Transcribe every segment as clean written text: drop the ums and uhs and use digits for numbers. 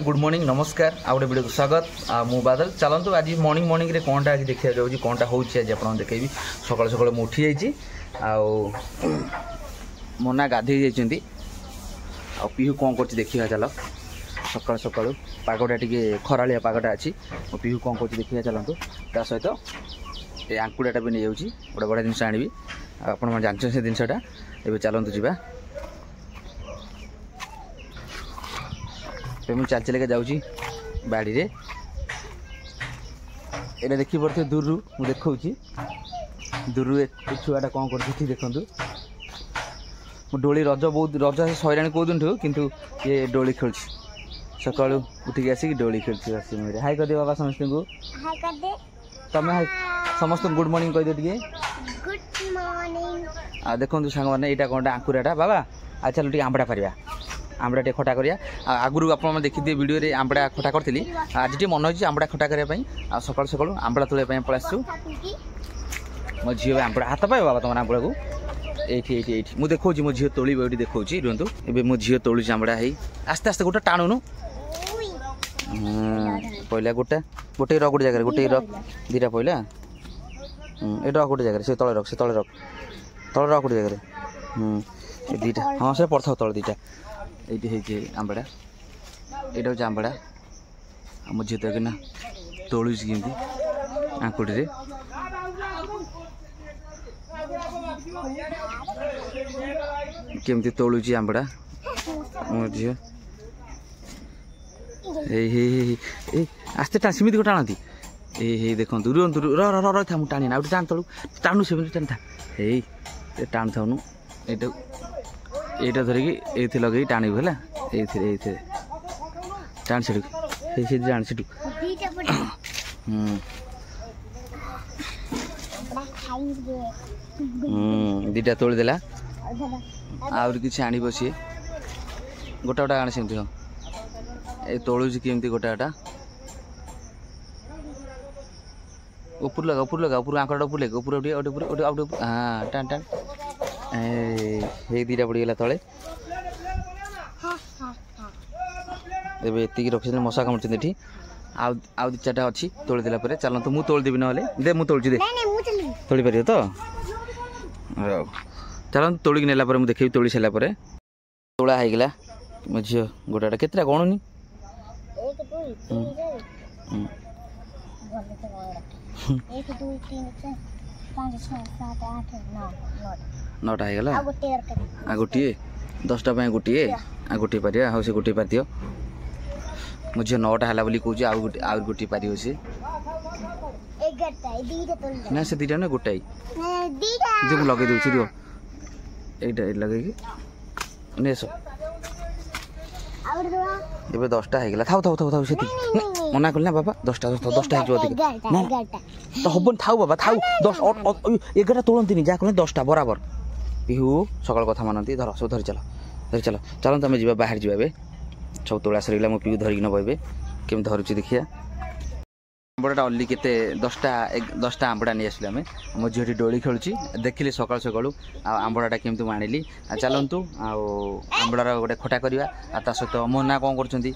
Good morning नमस्कार आ गोटे video स्वागत मु बादल चलतु आज मॉर्निंग मॉर्निंग रे कौन आज देखा जाऊँगी कौन होची आज आपको देखेबी सकाल सकाल मु उठी जाइए मोना गाधे जाइए आ पीहू कौन कर देखा चल सकाल सकाल पागटा टी खरालिया पागटा अच्छी पीहू कौन कर देखा चलतु ता सहित ये आंकुड़ाटा भी नहीं जाऊँगी गोटे बड़ा जिन आनी आप जानते से जिनसा ए चलतु जा मुझे चल चल जाऊँगी बाड़ी रे ये देखी पड़े दूर मुझे देखा दूर छुआटा कौन कर देखु डोली रज बहुत रज सैराणी कौ दिन किंतु ये डोली खेल सका उठिक आसिक डोली खेल हाई कर दे बाबा समस्त को तमें हाई समस्त गुड मॉर्निंग कह दिए आ देखो सांग मैंने यहाँ कौन आंकुराटा बाबा आ चलो टे आंबड़ा पारिया आंबड़ा टे खटा करिया आगुरी आप देखिए वीडियो रे आंबड़ा खटा करी आज टे मन हो आंबड़ा खटा करने सकाल सकाल आंबड़ा तोड़ा पलि आसु मो झी आंबड़ा हाथ पाए बाबा तुम आंबड़ा को ये मुझे देखा मो झी तोड़ ये देखा रुहतु ए मो झी तोलुची आंबड़ा है आस्ते आस्ते गोटे टाणुनु पहला गोटे गोटे रख गोटे जगह गोटे रख दीटा पहला ये रख गोटे जगह से तले रख तले रख गोटे जगह दीटा हाँ से पड़ता तले दीटा ये आंबड़ा यहाँ हूँ आंबड़ा आम झी तो कि तोलुची कमी आंकुड़ी केमती तोलुची आंबड़ा मो झी आस्ते सेमती टाणती ए देखो रुहतु रही था मुझे टाणी आउट टाण तलू टाणु सेमती टाणी था ये टाणु थाउनु यहाँ धरिकी ये लगे टाणु है ये टाण से टाण से दीटा तोड़देला आउर किसी आण सी गोटा गोटा आने सेमती हाँ ये तोलुची केमती गोटा गोटा ऊपर लगा ऊपर आंकड़ा ऊपर लगे ऊपर हाँ टाण टाण ये दीटा पड़गला तले एबे एतिक रखी मशा कामुड़ी आउ दी चार्टा अच्छी तोड़देला चलते मुझे तोड़देवी ना दे मुझे तोड़ी दे तोड़ी पार तो चलते तोड़िक नेला मुझे देखी तोड़ी सारापर तोड़ा होगला मो झी गोटाटा केतटा गणुनी 9टा होगला आ गोटे 10टा गोटे आ गोटे पार हाँ से गोटे पार दियो मो झी 9टा है बोली कौच आउ गोटे पार सी ना से दीटा ना गोटाई जो लगे दूसरी रुह ये लगे नेस ये 10टा होगला थाउ थाउ थाउ थाउ से मना कल ना बाबा 10टा ना तो हम थाउ बाबा थाउ 10 11टा तोड़ती जहाँ कल 10टा बराबर पीहू सकाल कथा मानती धर सब धरी चल चलते आम जा बाहर जाए सब तोड़ा सरीगला मो पीहू धरिक नबे केम धरुची देखिया आंबड़ा अल्ली के 10टा आंबड़ा नहीं आसले आम मो झीटी डोली खेलुची देखिले सकाल सकालू आंबड़ाटा केमती आनिली चलतु आंबड़ार गोटे खटा करवा ता सहित मो ना कौन करमती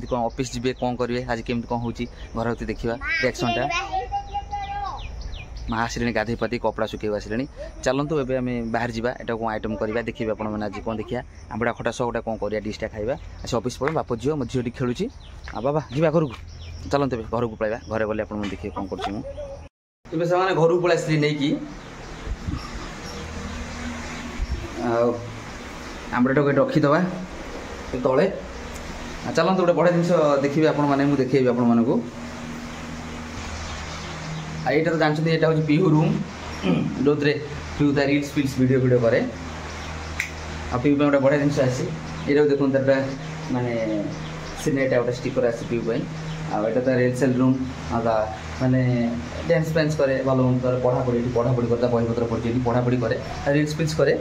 कौन ऑफिस जी कौन करेंगे आज केमती कौन हो घर देखा रिएक्शनटा माँ आसिले गाधे पाती कपड़ा सुखेवा आसिले चलतु एवं आम बाहर जावा यहाँ कौन आइटम करवा देखिए आपने आज कौन देखिए आंबड़ा खटा सह गोटा कौन करा डिशटा खाଇବା आज ऑफिस पड़े बाप झील मो झीटी खेलुची बाबा जा घर को चलते घर को पलैया घरे गले आप देखिए कौन कर घर को पलि नहीं कि आंबड़ा को रखीदे तले चलते गोटे बढ़िया जिन देखिए आपने देखेबी आपको यहाँ तो जानते यहाँ हूँ पीहू रूम जो पीहू तार रील्स फिल्स वीडियो करे पीहू गोटे बढ़िया जिन आसी ये देखो माने सिनेटा गोटे स्टिकर आसी पीहू आटा तो रेलसेल रूम माने डांस फैंस करे भल पढ़ापढ़ी करता बही पत्र पढ़ी पढ़ापढ़ी करे रील्स फिल्स करे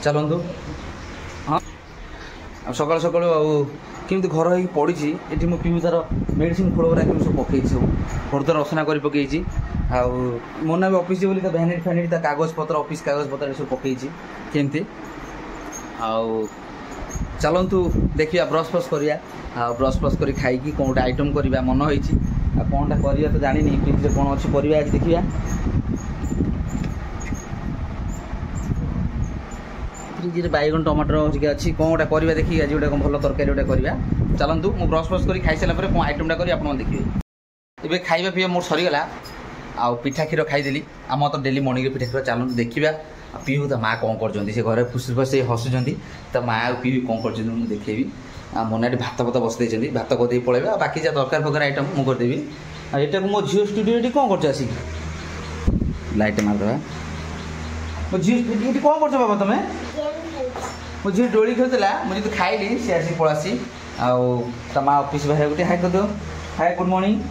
चलतु हाँ सकाल सकाल आमती घर हो पड़ी ये मो पीहू तार मेडिसिन खोल गुरा सब पकई सब घर द्वार असना कर पकई मोना भी ऑफिस बोली भैनिटी फैनिटी कागज पत्र ऑफिस कागज पत्र सब पकई केमती चलतु देखिए ब्रश फ्रश करिया ब्रश फ्रश कर खाई कौन गोटे आइटम करवा मन होती कौनटा करवा तो जानी फ्रिज कौन अच्छी परिया आज देखिया फ्रिज बैगन टमाटर अच्छी कौन गोटे करवा देखिए आज गोटे भल तरकारी गोटे करवा चलतु मुझे ब्रश फ्रश कर खाई सारा कौन आइटमटा करी आप देखिए ए खाଇବା ପିଇବା मोर सरीगला आ पिठा क्षीर खाईदेली आम तो डेली मॉर्निंग पिठा क्षीर चलते देखा पीहू तो माँ कौन कर घरे खुशी खुशी हसुँच तो माँ पीहू कौन कर देखेबी मना भात भात बसई भात करदे पलैबा बाकी जहाँ दरकार फरकार आइटम मुझे करदेवी यहाँ को मो झील स्टूडियो कौन कर लाइट मारदे मो झील कौन कर बाबा तुम मो झील डोली खेलुला मुझे तो खाइली सी आसिक पलासी आ माँ ऑफिस बाहर गोटे हाई कर दो हाई गुड मॉर्निंग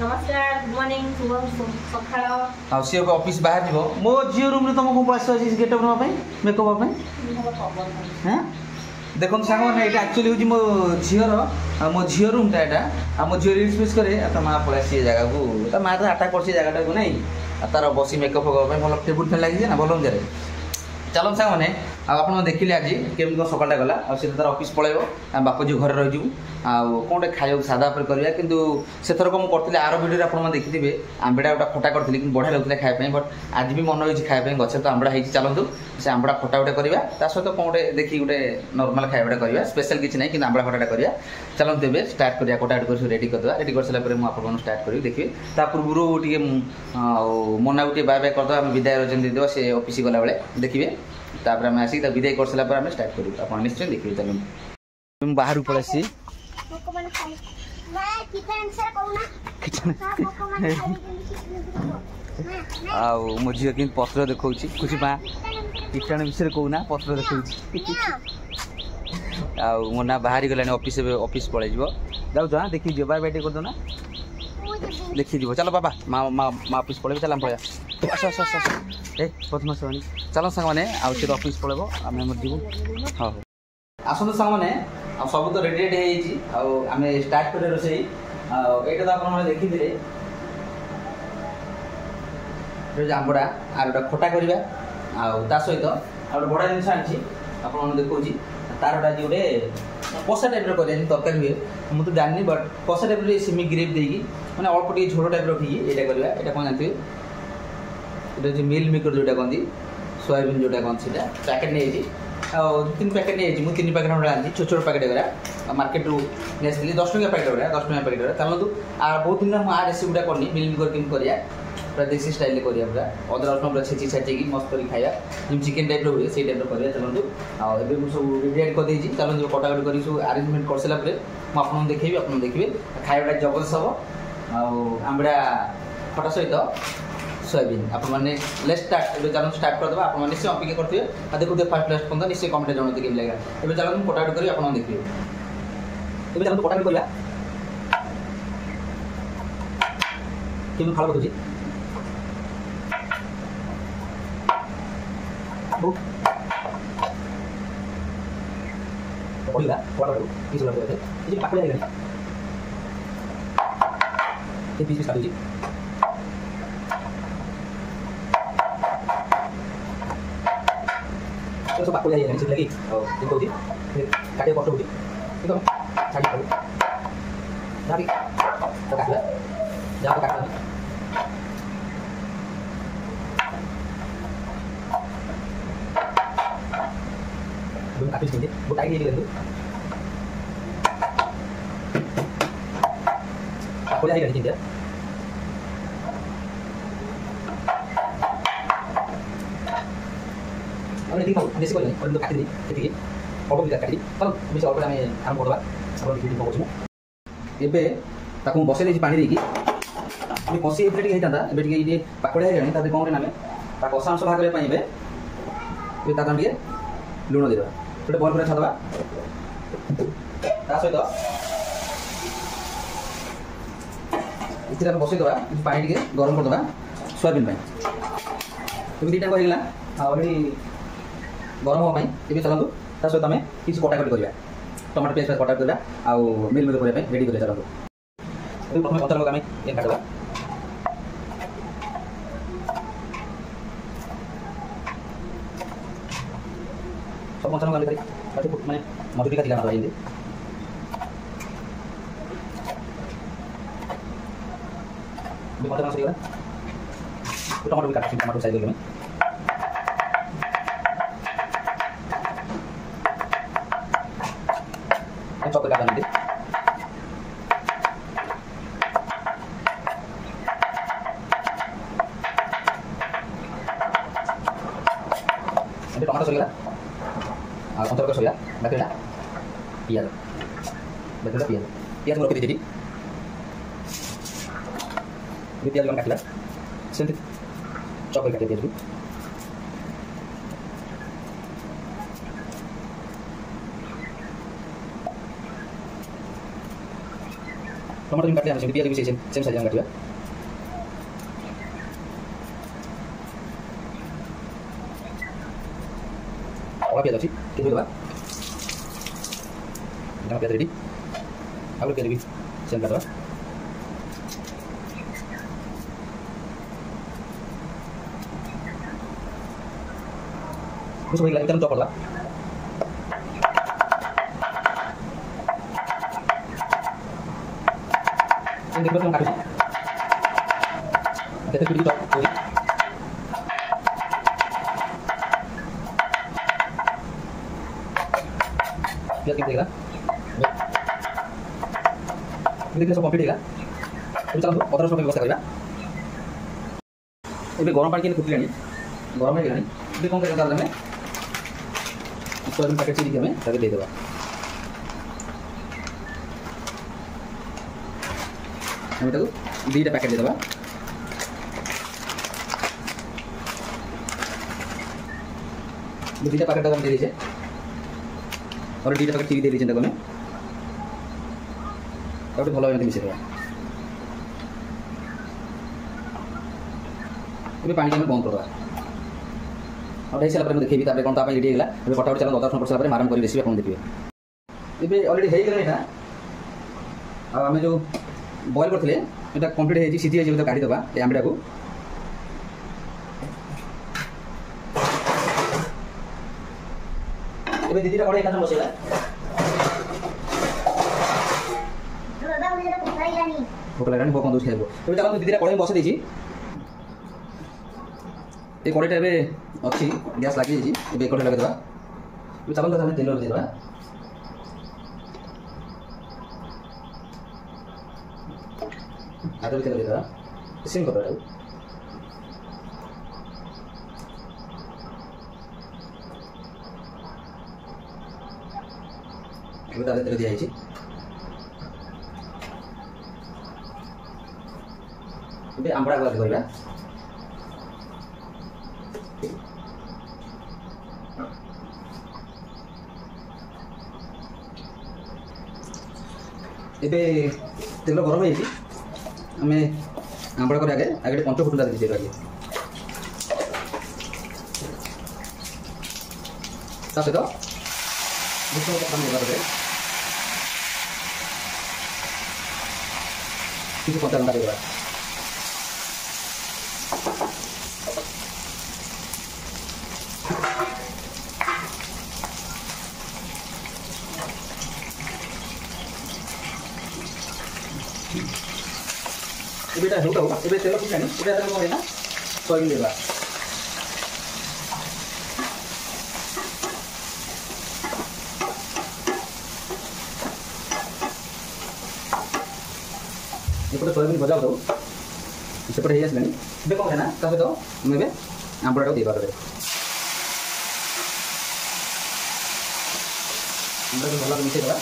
नमस्कार गुड मॉर्निंग सुबह सी ऑफिस बाहर जीव मो झील रूम तुमको पस गेटअप नापी मेकअप हाँ देखो सांग मैंने ये एक्चुअली हूँ मो झीर मो झील रूमटा यहाँ मो झील रिल्स फिल्स करे तो माँ पलि जगह को माँ तो आटा कर जगटा को नहीं तार बस मेकअप भल टेबुल फैन लगी ना भल अनुसार चलो सांग मैंने आप देखिले आज केमी कौन सकालटा गला तार ऑफिस पलैब बाप झील घर रही कौन खाया सादा पर करवा कि से थरक मुझे आर भिडियो आप देखिए आंबड़ा गोटा खटा करी कि बढ़िया लगता खायापी बट आज भी मन होती खायापी गचे तो आंबड़ा होती चलतु से आंबड़ा खटा गोटे करवा सहित कौन गोटे देखिए गोटे नर्माल खायाटा करवा स्पेशल किसी ना कि आंबड़ा खटाटा करवा चलते ए स्टार्ट करा कटा कर रेडी करदे रेडी कर सारापर मुझे स्टार्ट करी देखिए ता पूर्व टे मना गोटे बाय बाय करदे आम विदाय रजन देदेव से ऑफिस गला बेले देखिए तापर आम आसिक विदाय कर सारापर आम स्टार्ट करूँ आप निश्चय देखिए चलते बाहर पलि मो झील कि पत्र देखा खुशी माँ कीटाणु विषय कहना पत्र देखा मो ना बाहरी गलानी ऑफिस ऑफिस पलि जाऊ हाँ देखिए बाय बाय कर दो ना देखिए चलो बाबा माँ माँ माँ ऑफिस पलि चल पड़ा आस आस आस ए प्रथम आसनी चलो सांग मैंने आउ ऑफिस पलैब आम जीव हाँ आसतु सांग मैंने सब तो रेडी रेडी आम स्टार्ट कर रोसे यहाँ तो आप देखिए आंबड़ा आर गोटे खटा करवा आ सहित गोटे बड़ा जिन आनी आप देखा तार गोटे गोटे कषा टाइप कर तरकारी हुए मुझे तो जानी बट कषा टाइप सेमी ग्रेवी देगी मैंने अल्प टे झोल टाइप रखिए यहाँ करवा यहाँ कौन जानते ये मिल मेकर जोटा कहती सोयाबीन जोटा कहते हैं पैकेट नहीं तीन पैकेट नहीं मुझे तीन पैकेट आनी छोट छोट पैकेट गुरा मार्केट रू नहीं 10 टंका पैकेट गुरा 10 टंका पैकेट गुरा चलतु बहुत दिन मुझे रेसिपी गुटा करनी मिल मेकर केमी करा पूरा देसी स्टाइल करा पूरा अदर रसुण पूरा छेची छाची मस्त कर खाया जमी चिकेन टाइप हुए से टाइप करा चलतु आगे मुझे सब रेडी करदे चलते कटाकटी कर सब आरेंजमेंट कर सारापर मुझे देखिए आप देखिए खायाटा जबरदस्त हम आंबड़ा खटा सहित सोयाबीन आपने लेट स्टार्ट ए चलो स्टार्ट करदे आप निश्चय अपेक्षा करते हैं देखो फास्ट लास्ट पर्यटन निश्चय कमेंट जानते केमी लगे ए चलो कटाकटी करी आप देखिए ए चलो कटाकटी करा केमी फल पकड़ी पड़ा किसी पाकड़े पीस पीस काटुची सब पाक लगी लगी कहती काटे कष्ट होती एकदम छाड़ी जहाँ भी काटवा जहाँ काटवा काटी चाहिए वो टाइट नहीं पाक लगी चिंता बेस कर काटी ये अल्प विचार काटी चलो बेस अल्प आरम्भ करवा आप बसई देती पानी देखिए कषी ये होता है ये पाकड़िया है ताकि कौन आम कषा अंश बाहर करने टे लुण देवा गोटे बल पूरा छादवा सहित इतने बसईदे पानी टे गरम करदे सोयाबीन दुटा होगा ऑलरेडी गरम हाँपाई ये चलते सहित आम किसी कटाकटी करवा टमाटो पेस्ट कटाकटी करवा आउ मिल मेकर करने रेडी कर चलते प्रथम कथा लोग आम ये काटवा सब मसला ମାନେ ମଧୁରିକା ଥିଲା ମାତ୍ର ଏମିତି ମଟର ମାଂସ ହେଇଗଲା ଟମାଟୋ ବି କାଟୁଛି ଟମାଟୋ ସାଇଜ୍ କରିକି ଚପ୍ କରି କାଟନ୍ତି टमाटो सरीगला अंतर्क सरीला बाकीटा पियाज बाकीटा पियाज पियाज मोर केजी पियाज गन काटला सेंति चॉप काटे पियाज टमाटो भी काटले हम पियाज भी सेम साइज में काटिया पियाज अच्छी कितने दबा पियाज रेडी आगे पियाज भी सेम कर दबा कुछ वही लाइन चॉप करला इन देखो हम काटो देखते फिर चॉप पूरी पियाज कितने देगा देखिए सब कंप्लीट होगा तो चलो अदर सब व्यवस्था करबा एबे गरम पानी के फुटलानी गरम हो गलानी एबे कोन करबा हमें सोयाबीन पैकेट चीनी के हमें ताके दे देबा हम ताको दीटा पैकेट दे देबा दीटा पैकेट हम दे दीजिए और दीटा पैकेट चीनी दे दीजिए ताको हमें और भलो एमती मिसे देबा एबे पानी के हम बंद करबा और हे साला पर देखिबी तापर कोन तापा रेडी गेला एबे फटाफट चलो 10 मिनट पर मारम करी रेसिपी अपन देखिबे एबे ऑलरेडी हे गेला एटा आ हमें जो बॉईल करथिले एटा कंप्लीट हे जी सीधी हे जे काढी दबा ए आंबडा को एबे दीदी रा कोडे एका बसेला भोक लगानी भोक दूर खाइबो एबे चलो दीदी रा कोडे बसे देछि ए कोडेटा एबे अच्छी गैस लगी जी एबे कोडे लगे देबा एबे चलो तो हमें तेल दे देबा आदर तेल दे देबा सिम कर देबा एबे आदर तेल दिया छी एबे आंबडा गला करबा एबे तेल गरम है हमें आंबड़ा कर आगे आगे पंच फुटना दीजिए आगे सहित किसी पंचा लंका देगा बेटा होता होगा ये तेल कुछ नहीं ये तेल को है ना सोयाबीन देगा ये पूरा सोयाबीन भजा दो इसे पर है इसमें देखो है ना तब तो मैं बे आंबड़ा को देगा करे आंबड़ा को भला मिसे देगा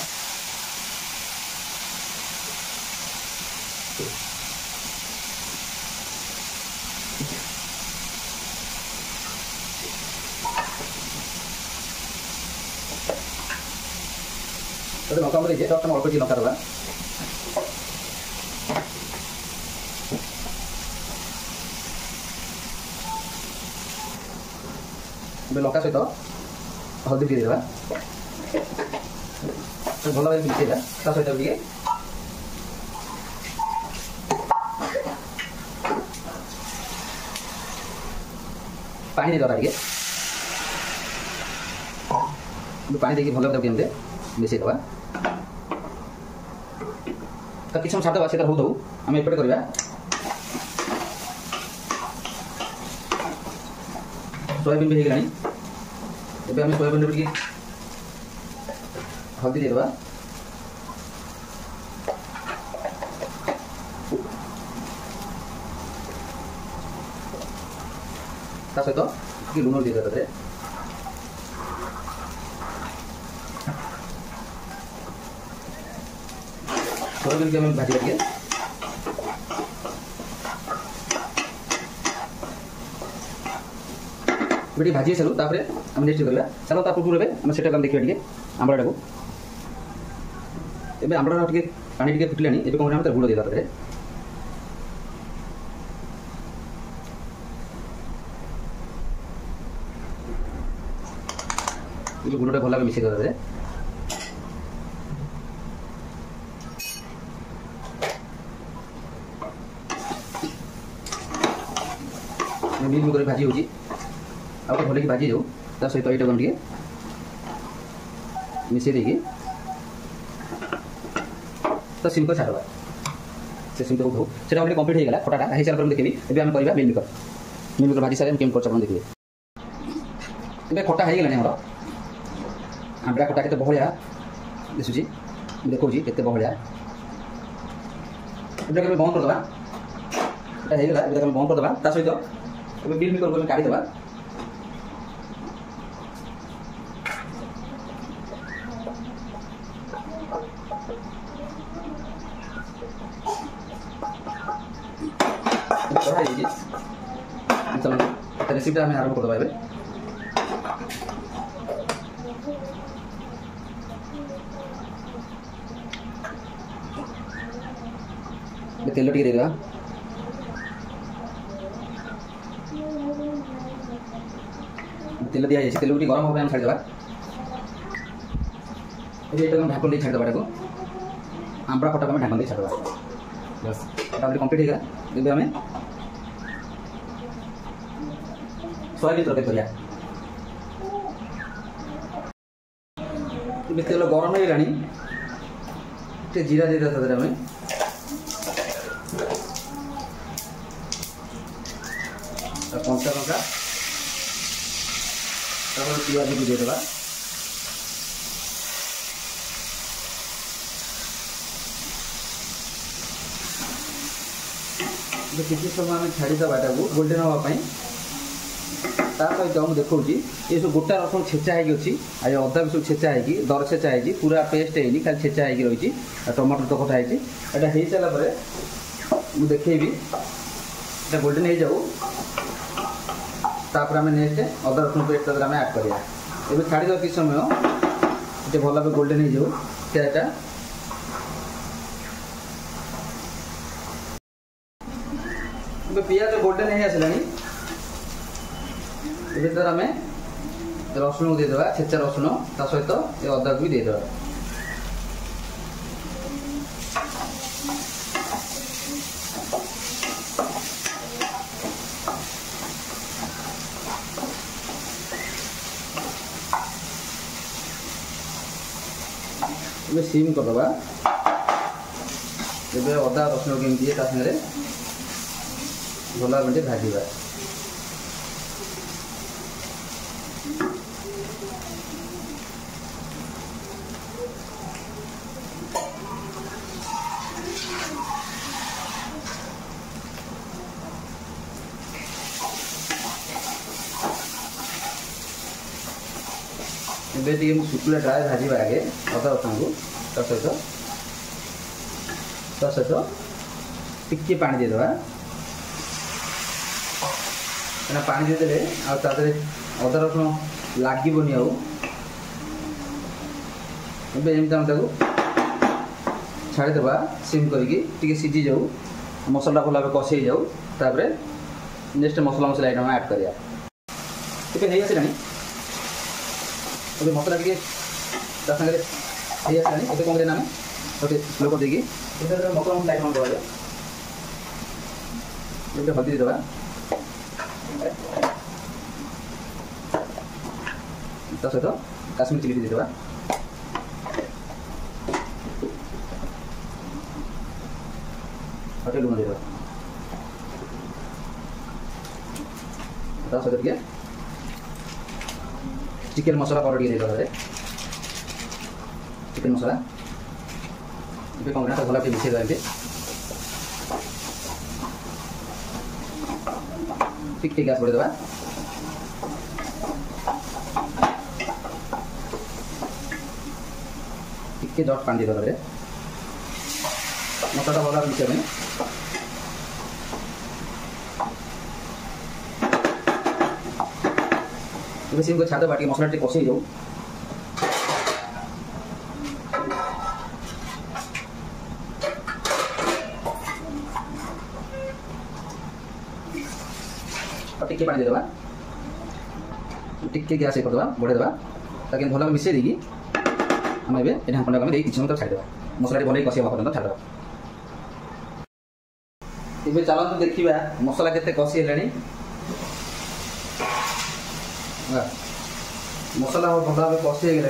तो लंका में दीजिए तो अपना अल्प जी लंका देगा लंका सहित हल्दी दी देगा तो भल भाई मिसेगा ता सहित टिके पानी देगा टिके पानी देखिए भल केमते मिसई दवा तो किसी छाड़ दवा से हो दो आम एपटे करवा सोयाबीन भी होगा एवं आम सोयाबीन टे हल्दी देवा सहित लुण दीदा सोयाबीन के भाजी टे भाजी सारू आम नेक्स्ट करवा चलो पूर्व आम से देखा टे आंबड़ा को एवं आंबड़ा टे पानी टे फुटला ए कौन गुड़ देवा गुड़ भल मिसे मिल भाजी होगी भल कि भाजी जाऊ ता सहित ये टे मिसे देगी तो सिम को छाड़वा से सिम को से कम्प्लीट हो गला खटाटा हो सारा देखी ए आम करवा मिल मेकर भाजी सारे केम कर देखिए ए खटा हो गला आंबड़ा खटा के बहलिया दिशुची देखो के बहलिया बंद करदे बंद करदे ता सहित मिल मेकर काढ़ीदे रेसिपी आम आरम्भ करदे तेल टे देवा तेल दिया तेल टे गरम हो छाड़देवा ढाकन दे छाड़देवा आंबड़ा खटा को ढाकन दे छाड़देवा बस कम्प्लीट हो गला आम सोयाबीन तरकारी करा तेल गरम हो गला जीरा दे आम कंचा लंका पियाज भी देदेवा किसी समय आम छाड़ीदेवा गोल्डेन हाँपाई सहित मुझे देखा ये सब गोटा रसुण छेचा होगी अदा भी सब छेचा होगी दर छेचा होगी पूरा पेस्ट है खाली छेचा हो रही टमाटर तो कटा है हो सारापर मुझे देखेबी गोल्डेन हो जाऊ तापर आम नेक्स्ट अदा रसुण पेस्ट आम ऐड करा ए छाड़ीद किस समय भल भाव गोल्डेन हो जाऊ क्या पियाज गोल्डेन हो आसला ये आम रसुण को देदेवा छेचा रसुण ता सहित ये अदा को भी देदेवा सीम करदे अदा रसुण केमती सागे भल भाव भाजवा शुक्ला ड्राए भाजवा आगे अदा रसुण को सहित टिके पानी देदेवा पानी देदे आदे अदा रसुण लगभग आमको छाड़ीदेवा सिम करके सीझी जाऊ मसला भल भाव कषे जाऊ नेक्स्ट मसला मसला आइटम ऐड करा आसला मसला टे सागे आसला कौन देना गोटे स्लो कर देगी मसला मसला आइटम दबा हल्दी देवा सहित काश्मीर चिली देदेबा और लुण देदेबा ता सहित टिके चिकन मसला पाउडर टिके देदेबा चिकन मसला ये कौन करना भला के मिसे देबे टिके गैस बढ़े देबा टिके जट पानी दे देबा मसला भला मिसे में तो सिम को छादे बाटी मसला टे कषे जाऊ टिके पानी देदेबा टिके गैस करदेबा बढ़े देबा ताकि भल मिसे देगी आम ए ढांकना आम किसी समय छाड़देबा मसला भल कषि हवा पर्यटन छाड़देबा ए चलते देखा मसला के कषि है मसला भल भाव कषि हो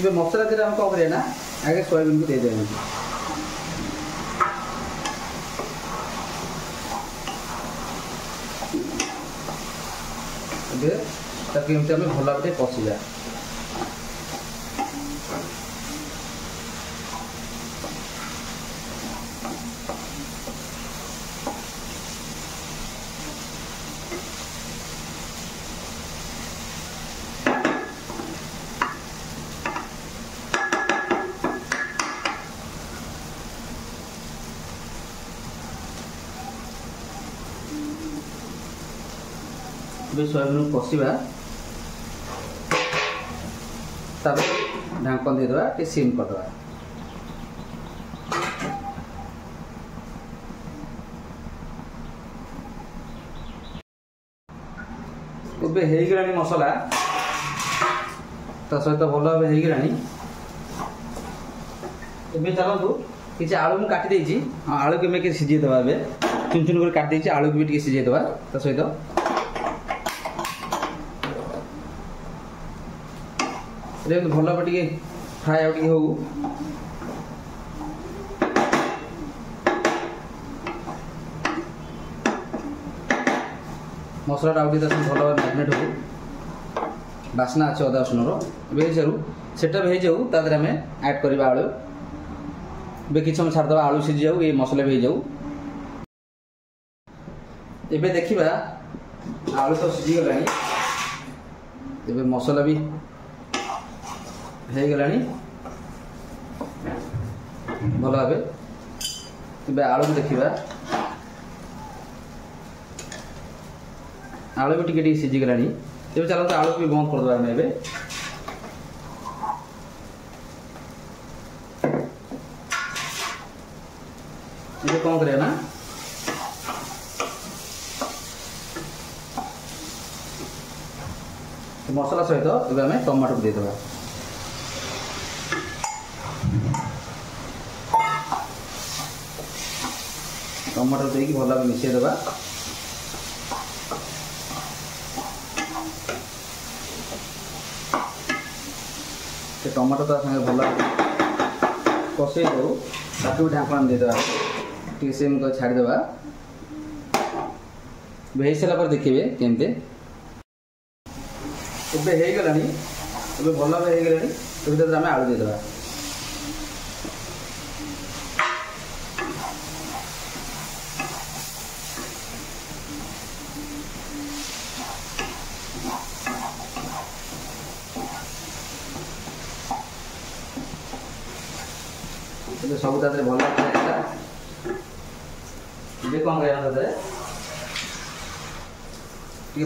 गला मसला दिन आम कौन करें ना आगे सोयाबीन को दे देना ताकि एमती आम भल भाव कषिया सोयाबीन कषा ढांकन देदेबा टे सिम करदेबा एबे मसला ता सहित भल भाव हो चलतु किसी आलू मुझे काटी देछि आलू के मैं सीझे देवा चुन चुन कर काटी देछि आलू भी टे सीझे देवा ता सहित भल भाव टे फ्राए आउट हो मसला आउट भल भाव मैरिनेट हो बास्ना अच्छे अदा रसुण सारू सेटा भी हो जाऊ आम ऐड करवा आलू कि समय छाड़देवा आलू सीझी जाऊ ये मसला भी हो जाऊ एबे देखिबा आलू तो सीझी गलानी एबे मसला भी हो गलानी भल भाव एबे आलू को देखिबा आलू भी टिके सीझी गलानी एबे चलते आलू भी बंद करदेबा आम एबे कौन करें ना मसला सहित एबे आम टमाटो को देदेबा टमाटो देकी भल भाव मिसई देबा टमाटो ता संगे भल कषे दो ताकू ढांकन देदेबा टे सेम को छाड़देवा हो सारा पर देखिए केमते एबे हो गलानी एबे भल भाव हो गलानी तो भीतर आम आलू देदेबा सब भल कौन कर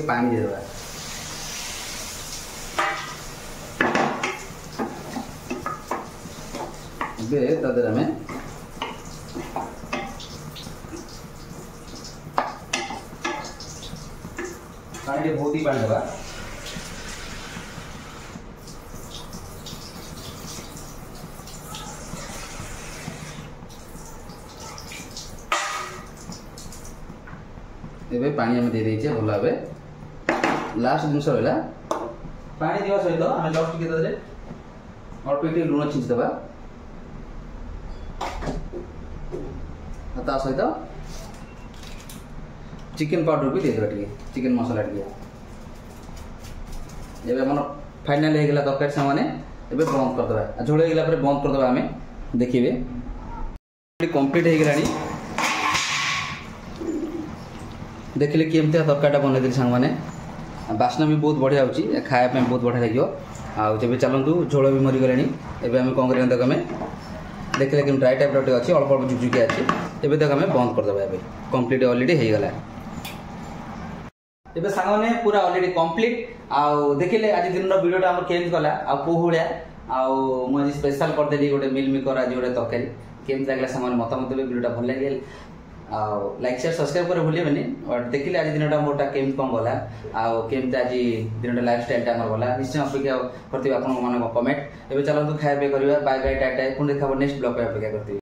पानी देदेबा आम पानी बहुत ही पानी देवा एबे पानी हम दे देछे भल भाबे लास्ट जिनस रहला पानी दिवा सहित हम जस्ट के दे और पेटी लूण छिंच दबा ता सहित चिकन पाउडर भी दे देबा टिके चिकन मसाला टिके एबे मन फाइनल हे गेला तरकारी सामाने एबे बंद कर दबा झोल हे गेला पर बंद कर दबा हमें देखिबे कंप्लीट हे गेलानी देखिले केमते तरकाटा बनै दिल संग माने बास्ना भी बहुत बढ़िया होची खाया पे बहुत बढ़िया लागियो आ जेबे चलंतु झोल भी मरि गेलानी एबे हम कोन करियन तक हमें देखिले कि ड्राई टाइप रोटी अछि अल्प अल्प जुजुकी अछि एबे तक हमें बंद कर दबा एबे कंप्लीट ऑलरेडी हे गेला एबे संग माने पूरा ऑलरेडी कंप्लीट आ देखिले आज दिन रो वीडियो हमर केन कला आ कोहुळ्या आ मु आज स्पेशल कर देली गोटे मिल मेकर आज गोटे तरकारी केम लागला संग मत मत वीडियोटा भल लागल आ लाइक शेयर सब्सक्राइब करे भूलिबेनी और देखिले आज दिनटा मोटा केम कम गला आ केमते आज दिनटा लाइफस्टाइल टा हमर गला निश्चय अपेक्षा करथि आपन मन कमेंट एबे चलंतु खाय पे करिवा बाय बाय टाटा पुन देखा नेक्स्ट ब्लॉग पे अपेक्षा करथि।